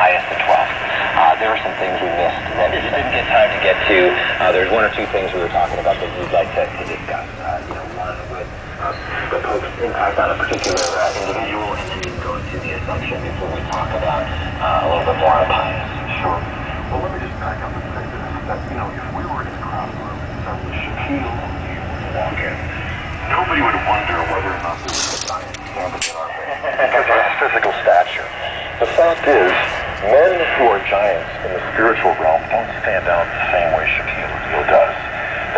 Pius XII. There are some things we missed that we didn't get time to get to. There's one or two things we were talking about that you'd like to discuss. One with the Pope's impact on a particular individual, and then you can go into the assumption before we talk about a little bit more on Pius. Sure. Well, let me just back up and say this, that, if we were in a crowd room and suddenly Shaquille O'Neal walk in, nobody would wonder whether or not there was a giant standing in our midst because of his physical stature. The fact is, men who are giants in the spiritual realm don't stand out the same way Shaquille O'Neal does.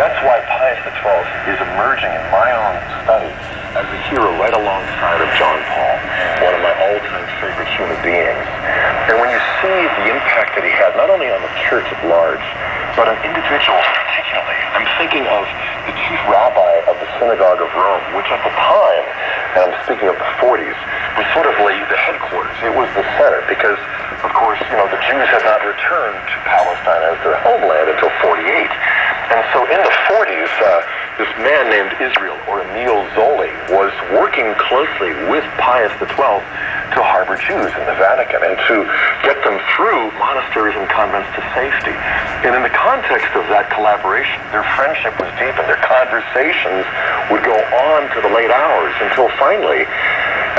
That's why Pius XII is emerging in my own study as a hero right alongside of John Paul, one of my all-time favorite human beings. And when you see the impact that he had, not only on the church at large, but on individuals particularly, I'm thinking of the chief rabbi of the Synagogue of Rome, which at the time, and I'm speaking of the 40s, was sort of like the headquarters. It was the center because, of course, the Jews had not returned to Palestine as their homeland until 48. And so in the 40s, this man named Israel, or Emil Zoli, was working closely with Pius XII to harbor Jews in the Vatican and to get them through monasteries and convents to safety. And in the context of that collaboration, their friendship was deep and their conversations would go on to the late hours until finally,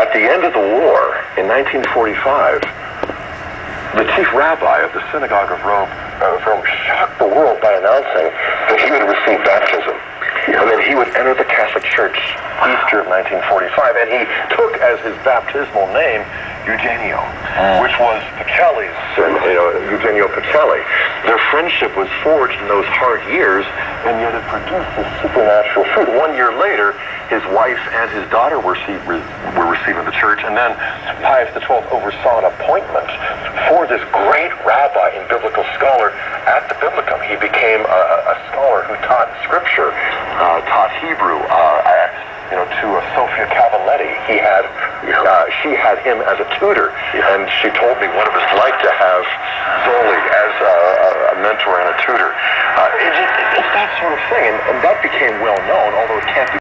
at the end of the war in 1945, the chief rabbi of the Synagogue of Rome shocked the world by announcing that he would receive baptism. And then he would enter the Catholic Church Easter of 1945, and he took as his baptismal name Eugenio, which was Pacelli's, Eugenio Pacelli. Their friendship was forged in those hard years, and yet it produced this supernatural fruit. 1 year later, his wife and his daughter were receiving the church, and then Pius XII oversaw an appointment for this great rabbi and biblical scholar at the Biblicum. He became a scholar who taught Scripture, taught Hebrew, to Sophia Cavalletti. She had him as a tutor, and she told me what it was like to have Zoli as a mentor and a tutor. It's that sort of thing, and that became well known, although it can't be